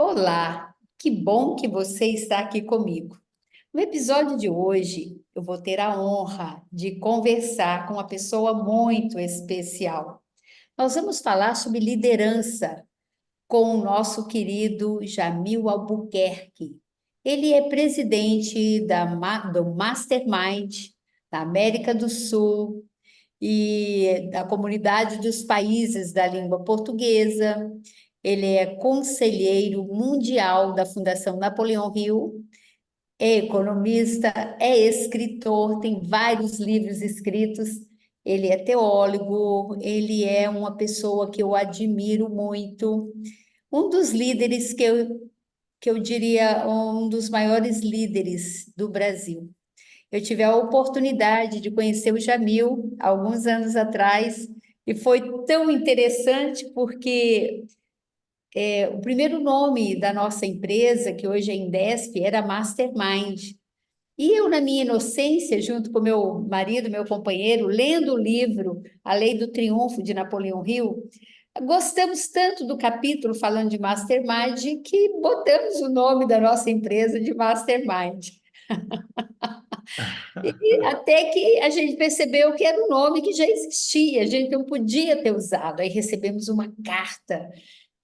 Olá, que bom que você está aqui comigo. No episódio de hoje, eu vou ter a honra de conversar com uma pessoa muito especial. Nós vamos falar sobre liderança com o nosso querido Jamil Albuquerque. Ele é presidente do Mastermind da América do Sul e da Comunidade dos Países da Língua Portuguesa. Ele é conselheiro mundial da Fundação Napoleão Hill, é economista, é escritor, tem vários livros escritos. Ele é teólogo, ele é uma pessoa que eu admiro muito, um dos líderes que eu diria um dos maiores líderes do Brasil. Eu tive a oportunidade de conhecer o Jamil alguns anos atrás e foi tão interessante porque o primeiro nome da nossa empresa, que hoje é Indesp, era Mastermind. E eu, na minha inocência, junto com meu marido, meu companheiro, lendo o livro A Lei do Triunfo de Napoleão Hill, gostamos tanto do capítulo falando de Mastermind que botamos o nome da nossa empresa de Mastermind. E até que a gente percebeu que era um nome que já existia, a gente não podia ter usado. Aí recebemos uma carta,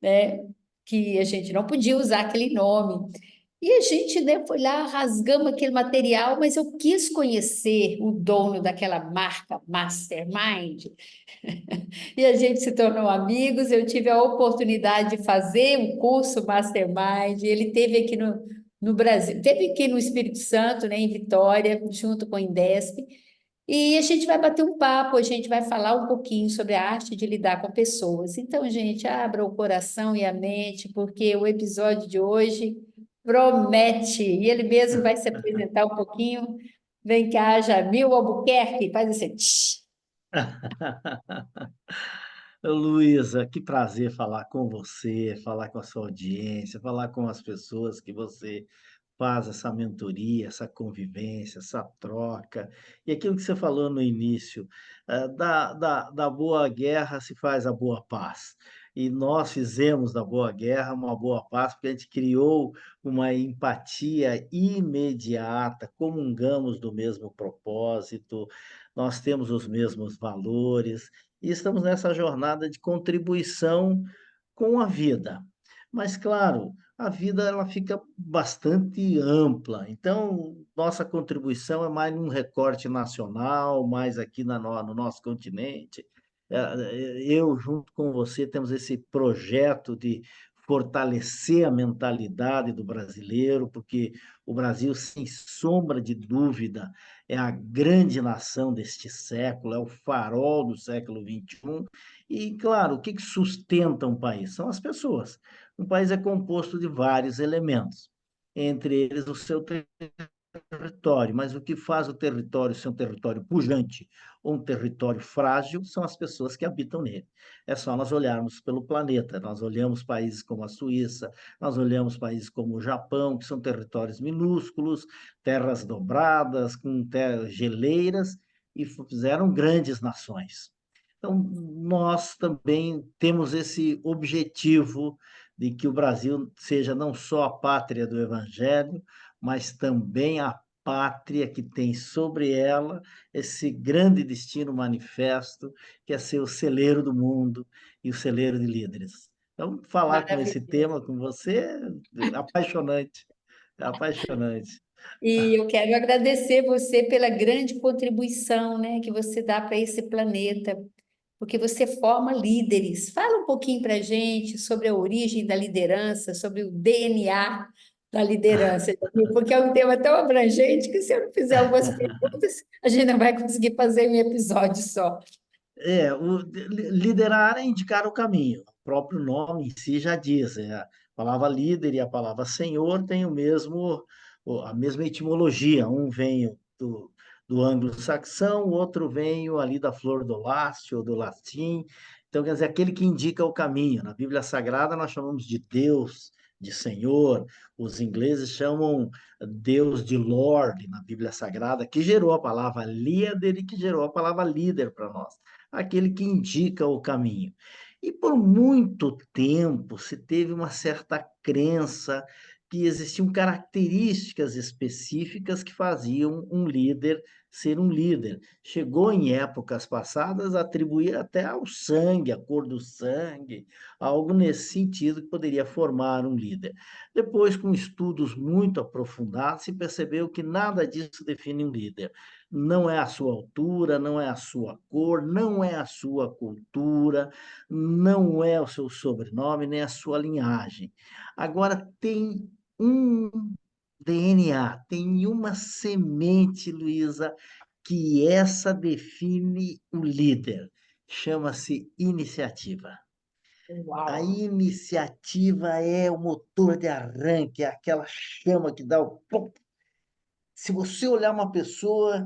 né, que a gente não podia usar aquele nome. E a gente, né, foi lá, rasgamos aquele material, mas eu quis conhecer o dono daquela marca Mastermind. E a gente se tornou amigos. Eu tive a oportunidade de fazer um curso Mastermind. Ele teve aqui no Brasil, teve aqui no Espírito Santo, né, em Vitória, junto com o Indesp. E a gente vai bater um papo, a gente vai falar um pouquinho sobre a arte de lidar com pessoas. Então, gente, abra o coração e a mente, porque o episódio de hoje promete. E ele mesmo vai se apresentar um pouquinho. Vem cá, Jamil Albuquerque, faz assim. Tch. Luísa, que prazer falar com você, falar com a sua audiência, falar com as pessoas que você faz essa mentoria, essa convivência, essa troca. E aquilo que você falou no início, da boa guerra se faz a boa paz. E nós fizemos da boa guerra uma boa paz, porque a gente criou uma empatia imediata, comungamos do mesmo propósito, nós temos os mesmos valores, e estamos nessa jornada de contribuição com a vida. Mas, claro, a vida ela fica bastante ampla, então nossa contribuição é mais num recorte nacional, mais aqui no nosso continente. Eu, junto com você, temos esse projeto de fortalecer a mentalidade do brasileiro, porque o Brasil, sem sombra de dúvida, é a grande nação deste século, é o farol do século XXI. E, claro, o que sustenta um país? São as pessoas. Um país é composto de vários elementos, entre eles o seu território, mas o que faz o território ser um território pujante ou um território frágil são as pessoas que habitam nele. É só nós olharmos pelo planeta, nós olhamos países como a Suíça, nós olhamos países como o Japão, que são territórios minúsculos, terras dobradas, com geleiras, e fizeram grandes nações. Então, nós também temos esse objetivo de que o Brasil seja não só a pátria do Evangelho, mas também a pátria que tem sobre ela esse grande destino manifesto, que é ser o celeiro do mundo e o celeiro de líderes. Então, falar com esse Maravilhoso. tema com você é apaixonante, é apaixonante. E eu quero agradecer você pela grande contribuição, né, que você dá para esse planeta, porque você forma líderes. Fala um pouquinho para a gente sobre a origem da liderança, sobre o DNA da liderança, porque é um tema tão abrangente que se eu não fizer algumas perguntas, a gente não vai conseguir fazer um episódio só. Liderar é indicar o caminho. O próprio nome em si já diz. A palavra líder e a palavra senhor têm a mesma etimologia. Um vem do anglo-saxão, o outro vem ali da flor do lácio, ou do latim. Então, quer dizer, aquele que indica o caminho. Na Bíblia Sagrada, nós chamamos de Deus, de Senhor. Os ingleses chamam Deus de Lord na Bíblia Sagrada, que gerou a palavra líder e que gerou a palavra líder para nós, aquele que indica o caminho. E por muito tempo se teve uma certa crença que existiam características específicas que faziam um líder ser um líder. Chegou em épocas passadas a atribuir até ao sangue, a cor do sangue, algo nesse sentido que poderia formar um líder. Depois, com estudos muito aprofundados, se percebeu que nada disso define um líder. Não é a sua altura, não é a sua cor, não é a sua cultura, não é o seu sobrenome, nem a sua linhagem. Agora, tem um DNA, tem uma semente, Luísa, que essa define o líder. Chama-se iniciativa. A Uau! iniciativa é o motor de arranque, é aquela chama que dá o pum. Se você olhar uma pessoa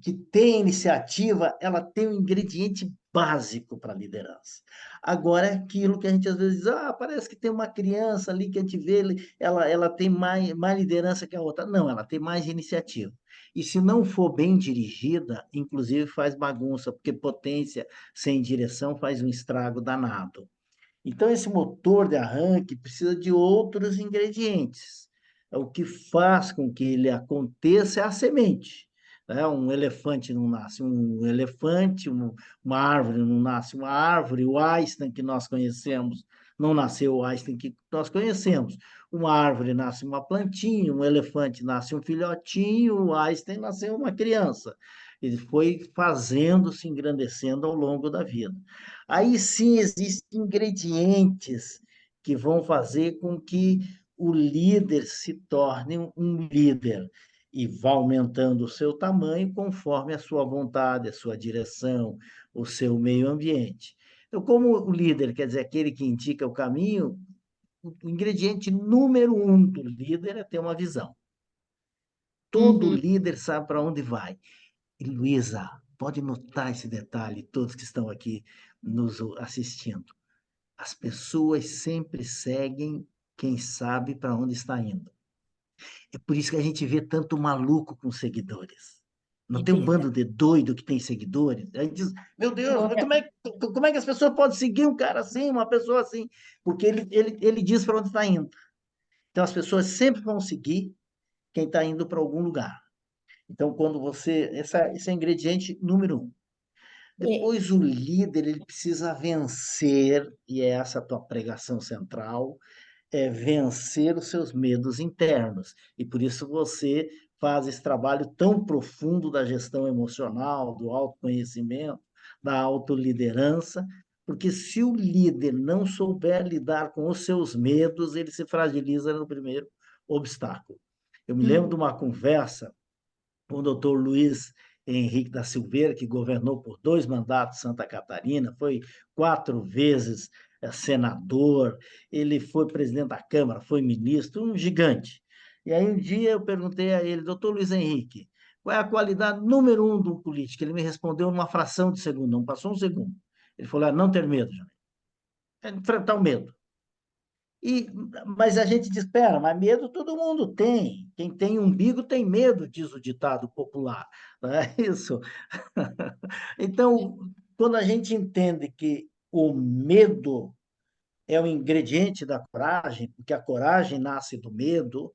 que tem iniciativa, ela tem um ingrediente básico para a liderança. Agora, é aquilo que a gente às vezes diz, parece que tem uma criança ali que a gente vê, ela tem mais liderança que a outra. Não, ela tem mais iniciativa. E se não for bem dirigida, inclusive faz bagunça, porque potência sem direção faz um estrago danado. Então, esse motor de arranque precisa de outros ingredientes. O que faz com que ele aconteça é a semente. Né? Um elefante não nasce um elefante, uma árvore não nasce uma árvore. O Einstein que nós conhecemos não nasceu o Einstein que nós conhecemos. Uma árvore nasce uma plantinha, um elefante nasce um filhotinho, o Einstein nasceu uma criança. Ele foi fazendo, se engrandecendo ao longo da vida. Aí sim existem ingredientes que vão fazer com que o líder se torne um líder e vá aumentando o seu tamanho conforme a sua vontade, a sua direção, o seu meio ambiente. Então, como o líder quer dizer aquele que indica o caminho, o ingrediente número um do líder é ter uma visão. Todo Uhum. líder sabe para onde vai. E, Luísa, pode notar esse detalhe, todos que estão aqui nos assistindo. As pessoas sempre seguem quem sabe para onde está indo. É por isso que a gente vê tanto maluco com seguidores. Não É tem um verdade. bando de doido que tem seguidores? A gente diz, meu Deus, mas Olha, como é que as pessoas podem seguir um cara assim, uma pessoa assim? Porque ele diz para onde está indo. Então, as pessoas sempre vão seguir quem está indo para algum lugar. Então, quando você. Esse é o ingrediente número um. é, Depois, o líder ele precisa vencer, e é essa a tua pregação central, é vencer os seus medos internos. E por isso você faz esse trabalho tão profundo da gestão emocional, do autoconhecimento, da autoliderança, porque se o líder não souber lidar com os seus medos, ele se fragiliza no primeiro obstáculo. Eu me lembro de uhum. uma conversa com o doutor Luiz Henrique da Silveira, que governou por 2 mandatos Santa Catarina, foi 4 vezes senador, ele foi presidente da Câmara, foi ministro, um gigante. E aí um dia eu perguntei a ele, doutor Luiz Henrique, qual é a qualidade número um do político? Ele me respondeu numa fração de segundo, não passou um segundo. Ele falou, não ter medo, Jair. É enfrentar o medo. Mas a gente diz, espera, mas medo todo mundo tem. Quem tem umbigo tem medo, diz o ditado popular. Não é isso? Então, quando a gente entende que o medo é o ingrediente da coragem, porque a coragem nasce do medo,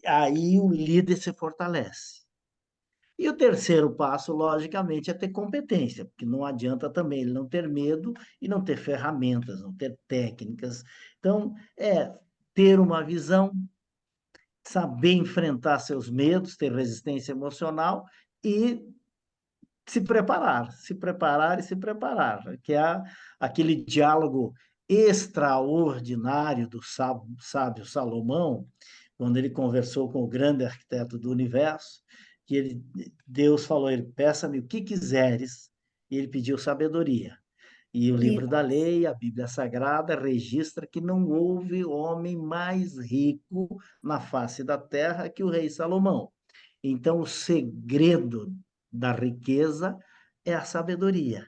aí o líder se fortalece. E o terceiro passo, logicamente, é ter competência, porque não adianta também ele não ter medo e não ter ferramentas, não ter técnicas. Então, é ter uma visão, saber enfrentar seus medos, ter resistência emocional e se preparar e se preparar, que é aquele diálogo extraordinário do sábio Salomão, quando ele conversou com o grande arquiteto do universo, que Deus falou a ele, peça-me o que quiseres, e ele pediu sabedoria. E o livro da Isso. lei, a Bíblia Sagrada, registra que não houve homem mais rico na face da terra que o rei Salomão. Então, o segredo da riqueza é a sabedoria.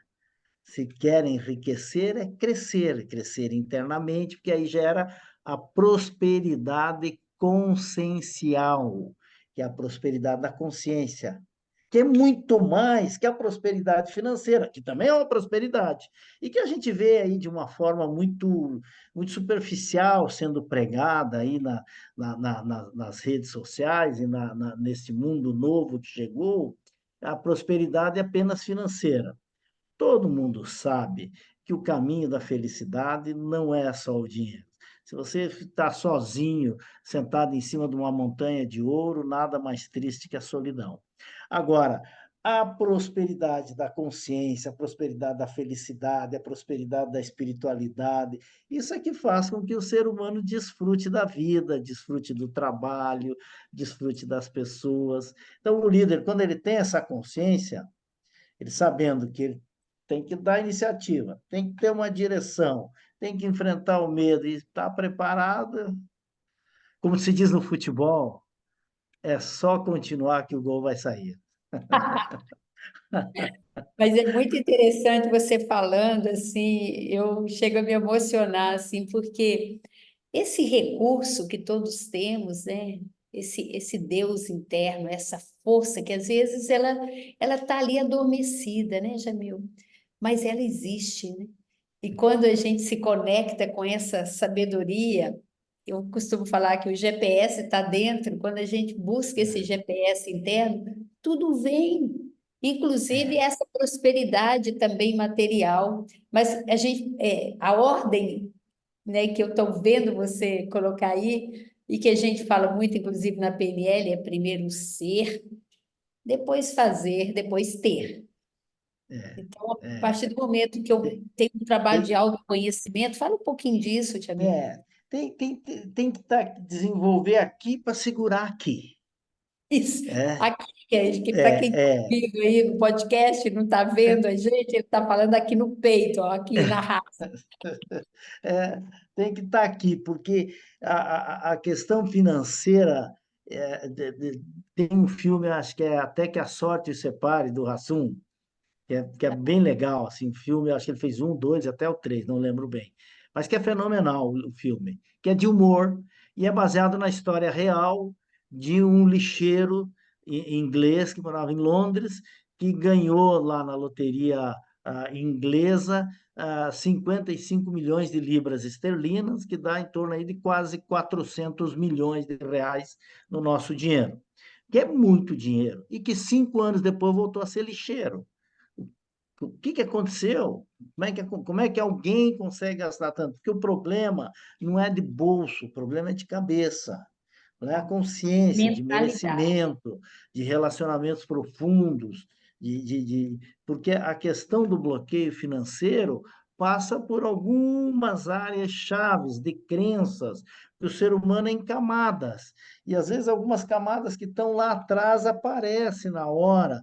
Se quer enriquecer, é crescer, crescer internamente, porque aí gera a prosperidade consciencial, que é a prosperidade da consciência. que é muito mais que a prosperidade financeira, que também é uma prosperidade, e que a gente vê aí de uma forma muito superficial sendo pregada aí nas redes sociais e nesse mundo novo que chegou, a prosperidade é apenas financeira. Todo mundo sabe que o caminho da felicidade não é só o dinheiro. Se você está sozinho, sentado em cima de uma montanha de ouro, nada mais triste que a solidão. Agora, a prosperidade da consciência, a prosperidade da felicidade, a prosperidade da espiritualidade, isso é que faz com que o ser humano desfrute da vida, desfrute do trabalho, desfrute das pessoas. Então, o líder, quando ele tem essa consciência, ele sabendo que ele tem que dar iniciativa, tem que ter uma direção, tem que enfrentar o medo e estar preparado. Como se diz no futebol, é só continuar que o gol vai sair. Mas é muito interessante você falando assim, eu chego a me emocionar assim, porque esse recurso que todos temos, né? Esse Deus interno, essa força que às vezes ela está ali adormecida, né, Jamil? Mas ela existe, né? E quando a gente se conecta com essa sabedoria, eu costumo falar que o GPS está dentro, quando a gente busca esse GPS interno, tudo vem, inclusive essa prosperidade também material. Mas a ordem, né, que eu estou vendo você colocar aí, e que a gente fala muito, inclusive na PNL, é primeiro ser, depois fazer, depois ter. É, Então, a é. partir do momento que eu tenho um trabalho de Tem, autoconhecimento, fala um pouquinho disso, Tiago. é, tem que desenvolver aqui para segurar aqui. Isso. É, Aqui, que para quem está é, é. ouvindo aí no podcast, não está vendo a gente, ele está falando aqui no peito, ó, aqui na raça. É, tem que estar aqui, porque a questão financeira, tem um filme, acho que é Até que a Sorte os Separe, do Hassum, que é bem legal, assim, o filme, acho que ele fez um, dois, até o três, não lembro bem, mas que é fenomenal o filme, que é de humor e é baseado na história real de um lixeiro inglês que morava em Londres, que ganhou lá na loteria inglesa 55 milhões de libras esterlinas, que dá em torno aí de quase 400 milhões de reais no nosso dinheiro, que é muito dinheiro, e que 5 anos depois voltou a ser lixeiro. O que que aconteceu? Como é que alguém consegue gastar tanto? Porque o problema não é de bolso, o problema é de cabeça, não é a consciência de Mentalidade. merecimento, de relacionamentos profundos, porque a questão do bloqueio financeiro passa por algumas áreas chaves de crenças que o ser humano é em camadas. E às vezes algumas camadas que estão lá atrás aparecem na hora.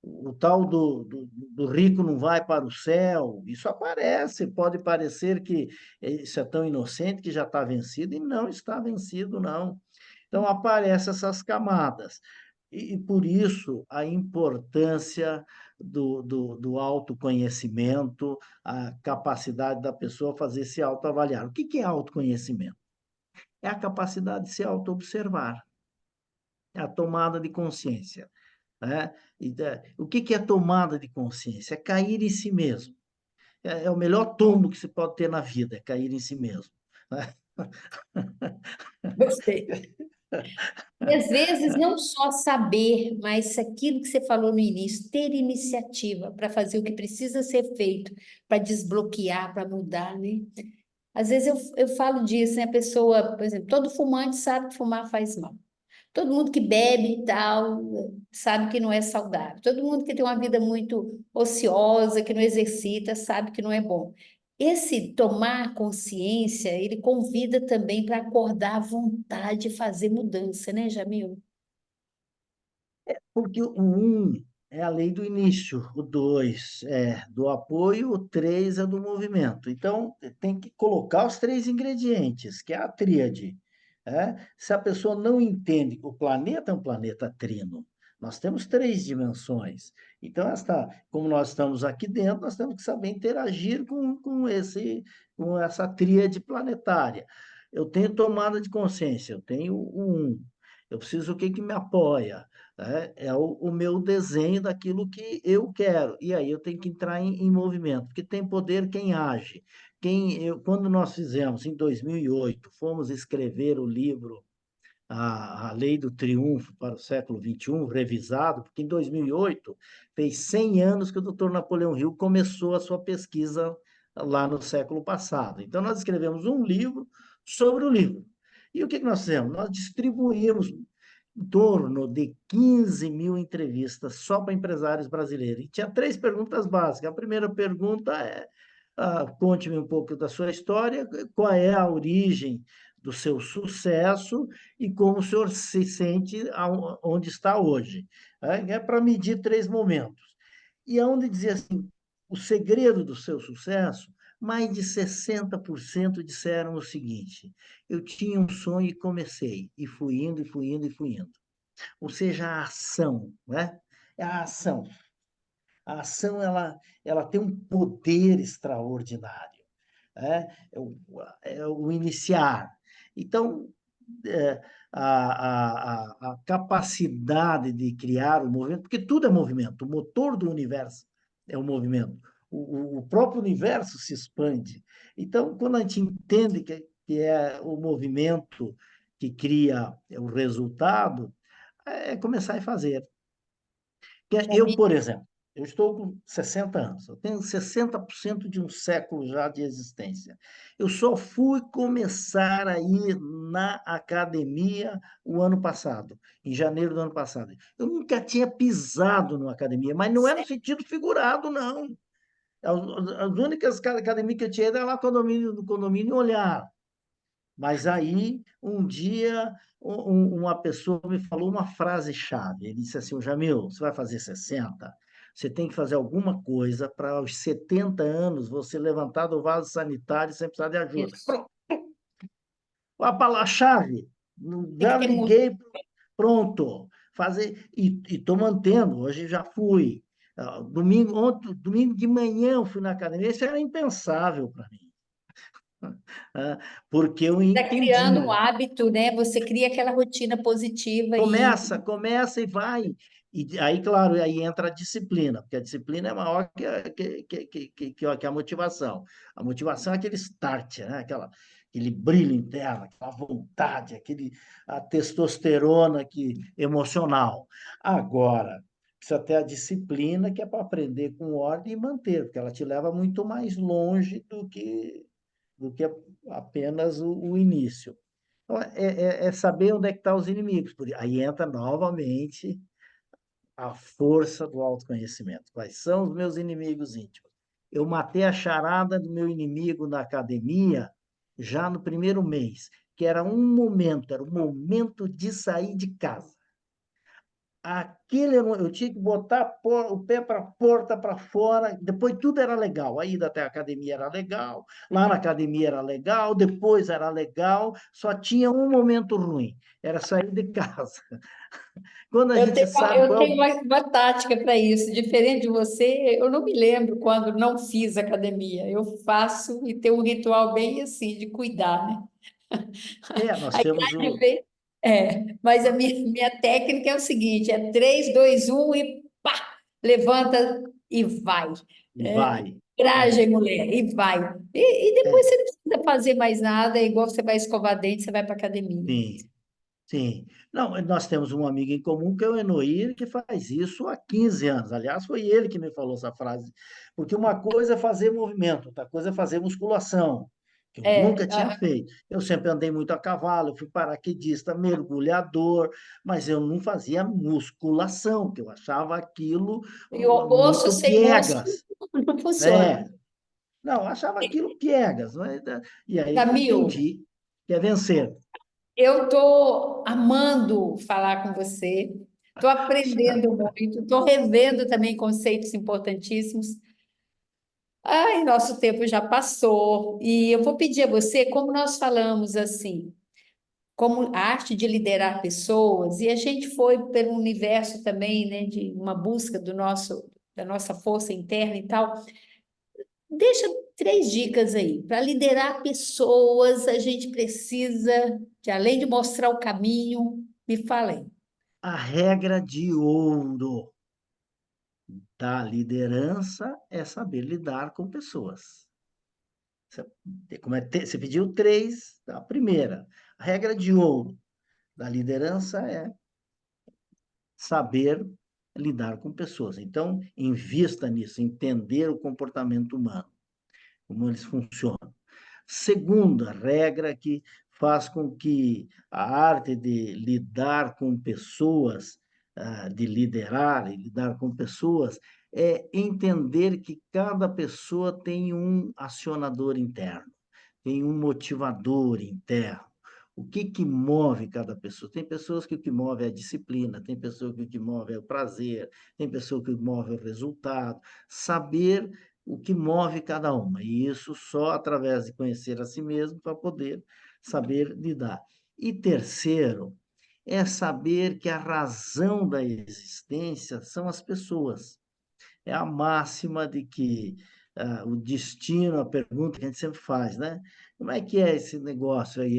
O tal do rico não vai para o céu, isso aparece, pode parecer que isso é tão inocente que já está vencido, e não está vencido, não. Então, aparecem essas camadas. E por isso, a importância do autoconhecimento, a capacidade da pessoa fazer se autoavaliar. O que que é autoconhecimento? É a capacidade de se autoobservar, é a tomada de consciência, né? O que que é tomada de consciência? É cair em si mesmo. É o melhor tombo que se pode ter na vida, é cair em si mesmo, né? Gostei. E às vezes não só saber, mas aquilo que você falou no início, ter iniciativa para fazer o que precisa ser feito, para desbloquear, para mudar, né? Às vezes eu falo disso, né? A pessoa, por exemplo, todo fumante sabe que fumar faz mal. Todo mundo que bebe e tal, sabe que não é saudável. Todo mundo que tem uma vida muito ociosa, que não exercita, sabe que não é bom. Esse tomar consciência, ele convida também para acordar à vontade de fazer mudança, né, Jamil? Porque o um é a lei do início, o dois é do apoio, o três é do movimento. Então, tem que colocar os três ingredientes, que é a tríade. Né? Se a pessoa não entende que o planeta é um planeta trino, nós temos três dimensões. Então, como nós estamos aqui dentro, nós temos que saber interagir com essa tríade planetária. Eu tenho tomada de consciência, eu tenho o um. Eu preciso o que que me apoia? né? É o meu desenho daquilo que eu quero. E aí eu tenho que entrar em movimento, porque tem poder quem age. Quando nós fizemos, em 2008, fomos escrever o livro a Lei do Triunfo para o século XXI, revisado, porque em 2008 fez 100 anos que o doutor Napoleão Hill começou a sua pesquisa lá no século passado. Então, nós escrevemos um livro sobre o livro. E o que nós fizemos? Nós distribuímos em torno de 15 mil entrevistas só para empresários brasileiros. E tinha três perguntas básicas. A primeira pergunta é: conte-me um pouco da sua história, qual é a origem do seu sucesso e como o senhor se sente onde está hoje. É para medir três momentos. E aonde dizia assim, o segredo do seu sucesso, mais de 60% disseram o seguinte: eu tinha um sonho e comecei, e fui indo, e fui indo, e fui indo. Ou seja, a ação, né? É a ação. A ação ela tem um poder extraordinário, né? É o iniciar. Então, é, a capacidade de criar o movimento, porque tudo é movimento, o motor do universo é o movimento, o próprio universo se expande. Então, quando a gente entende que é o movimento que cria o resultado, é começar a fazer. Eu, Jamil, por exemplo, eu estou com 60 anos, eu tenho 60% de um século já de existência. Eu só fui começar a ir na academia o ano passado, em janeiro do ano passado. Eu nunca tinha pisado numa academia, mas não é no sentido figurado, não. As únicas academias que eu tinha era lá no condomínio olhar. Mas aí, um dia, uma pessoa me falou uma frase-chave. Ele disse assim: Jamil, você vai fazer 60, você tem que fazer alguma coisa para aos 70 anos você levantar do vaso sanitário sem precisar de ajuda. isso. Pronto, a palavra-chave. Tem Já que ter muito. liguei, pronto. Fazer, e estou mantendo, hoje já fui. Domingo de manhã eu fui na academia, isso era impensável para mim, porque eu Está criando um entendi. hábito, né? Você cria aquela rotina positiva e Começa e vai. E aí, claro, aí entra a disciplina, porque a disciplina é maior que a motivação. A motivação é aquele start, né? Aquele brilho interno, aquela vontade, a testosterona emocional. Agora, precisa ter a disciplina, que é para aprender com ordem e manter, porque ela te leva muito mais longe do que apenas o início. Então, é saber onde é que estão os inimigos. Aí entra novamente a força do autoconhecimento. Quais são os meus inimigos íntimos? Eu matei a charada do meu inimigo na academia já no primeiro mês, que era era o momento de sair de casa. Eu tinha que botar o pé para a porta para fora, depois tudo era legal. A ida até a academia era legal, lá na academia era legal, depois era legal, só tinha um momento ruim, era sair de casa. Quando a eu gente tenho, sabe eu qual é tenho uma tática para isso. Diferente de você, eu não me lembro quando não fiz academia. Eu faço e tenho um ritual bem assim de cuidar, né? nós A temos idade vem. Mas a minha técnica é o seguinte: é 3, 2, 1 e pá! Levanta e vai. e É, vai. coragem, É, mulher, e vai. E depois é, você não precisa fazer mais nada, é igual você vai escovar dente, você vai para academia. sim. Sim. Não, nós temos um amigo em comum que é o Enoir, que faz isso há 15 anos. Aliás, foi ele que me falou essa frase. Porque uma coisa é fazer movimento, outra coisa é fazer musculação, que eu nunca tinha Aham. feito. Eu sempre andei muito a cavalo, eu fui paraquedista, mergulhador, mas eu não fazia musculação, que eu achava aquilo E o almoço muito sem músculo piegas. não funciona. É, não, eu achava aquilo piegas. Né? E aí que eu Camil, entendi que é vencer. eu estou amando falar com você, estou aprendendo muito, estou revendo também conceitos importantíssimos. Ai, nosso tempo já passou, e eu vou pedir a você, como nós falamos assim, como a arte de liderar pessoas, e a gente foi pelo universo também, né, de uma busca da nossa força interna e tal. Deixa três dicas aí. Para liderar pessoas, a gente precisa, além de mostrar o caminho, me falem. A regra de ouro da liderança é saber lidar com pessoas. Você pediu três, a primeira. A regra de ouro da liderança é saber lidar com pessoas. Então, invista nisso, entender o comportamento humano, como eles funcionam. Segunda regra que faz com que a arte de lidar com pessoas, de liderar e lidar com pessoas, é entender que cada pessoa tem um acionador interno, tem um motivador interno. O que que move cada pessoa? Tem pessoas que o que move é a disciplina, tem pessoas que o que move é o prazer, tem pessoa que o que move é o resultado. Saber o que move cada uma, e isso só através de conhecer a si mesmo para poder saber lidar. E terceiro, é saber que a razão da existência são as pessoas. É a máxima de que o destino, a pergunta que a gente sempre faz, né? Como é que é esse negócio aí?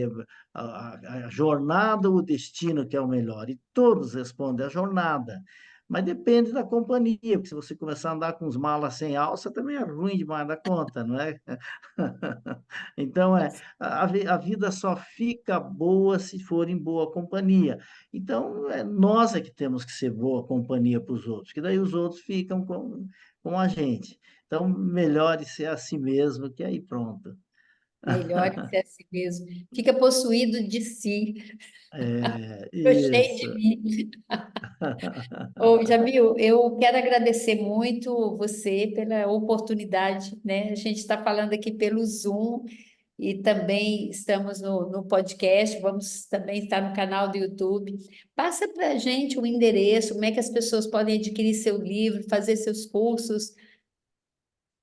A jornada ou o destino que é o melhor? E todos respondem a jornada. Mas depende da companhia, porque se você começar a andar com os malas sem alça, também é ruim demais da conta, não é? Então, a vida só fica boa se for em boa companhia. Então, nós é que temos que ser boa companhia para os outros, que daí os outros ficam com a gente. Então, melhore ser a si mesmo, que aí pronto. Melhor ser a si mesmo. Fica possuído de si. Estou cheio Isso. de mim. Ô, Jamil, eu quero agradecer muito você pela oportunidade, né? A gente está falando aqui pelo Zoom e também estamos no podcast, vamos também estar no canal do YouTube. Passa para a gente o endereço, como é que as pessoas podem adquirir seu livro, fazer seus cursos.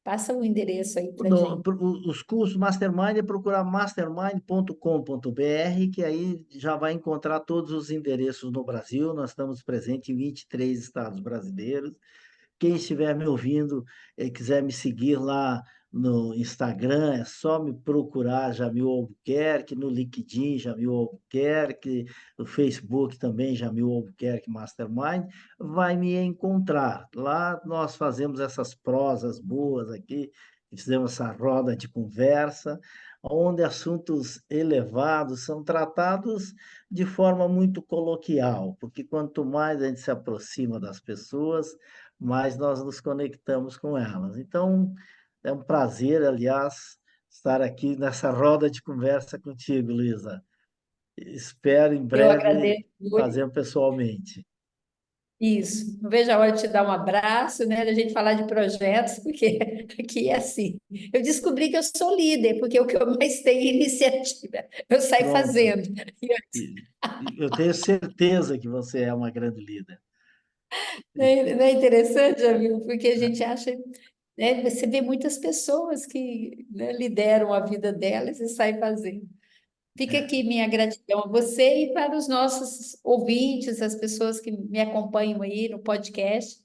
Passa o endereço aí para a gente. Os cursos Mastermind é procurar mastermind.com.br, que aí já vai encontrar todos os endereços no Brasil. Nós estamos presentes em 23 estados brasileiros. Quem estiver me ouvindo e quiser me seguir lá no Instagram, é só me procurar Jamil Albuquerque, no LinkedIn Jamil Albuquerque, no Facebook também Jamil Albuquerque Mastermind, vai me encontrar. Lá nós fazemos essas prosas boas aqui, fizemos essa roda de conversa, onde assuntos elevados são tratados de forma muito coloquial, porque quanto mais a gente se aproxima das pessoas, mais nós nos conectamos com elas. Então, é um prazer, aliás, estar aqui nessa roda de conversa contigo, Luísa. Espero em Eu breve agradeço muito. fazer pessoalmente. Isso. Não vejo a hora de te dar um abraço, né? Da gente falar de projetos, porque aqui é assim. Eu descobri que eu sou líder, porque o que eu mais tenho é iniciativa. Eu saio Pronto. fazendo. E- eu tenho certeza que você é uma grande líder. Não é interessante, Jamil? Porque a gente acha, né? Você vê muitas pessoas que, né, lideram a vida delas e saem fazendo. Fica aqui minha gratidão a você e para os nossos ouvintes, as pessoas que me acompanham aí no podcast.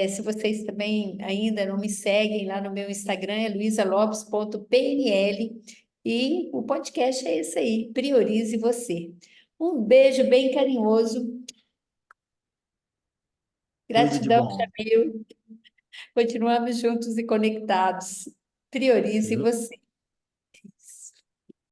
Se vocês também ainda não me seguem lá no meu Instagram, é luisalopes.pnl. E o podcast é esse aí, Priorize Você. Um beijo bem carinhoso. Tudo de Gratidão, bom. Jamil. Continuamos juntos e conectados. Priorize Viu? Você.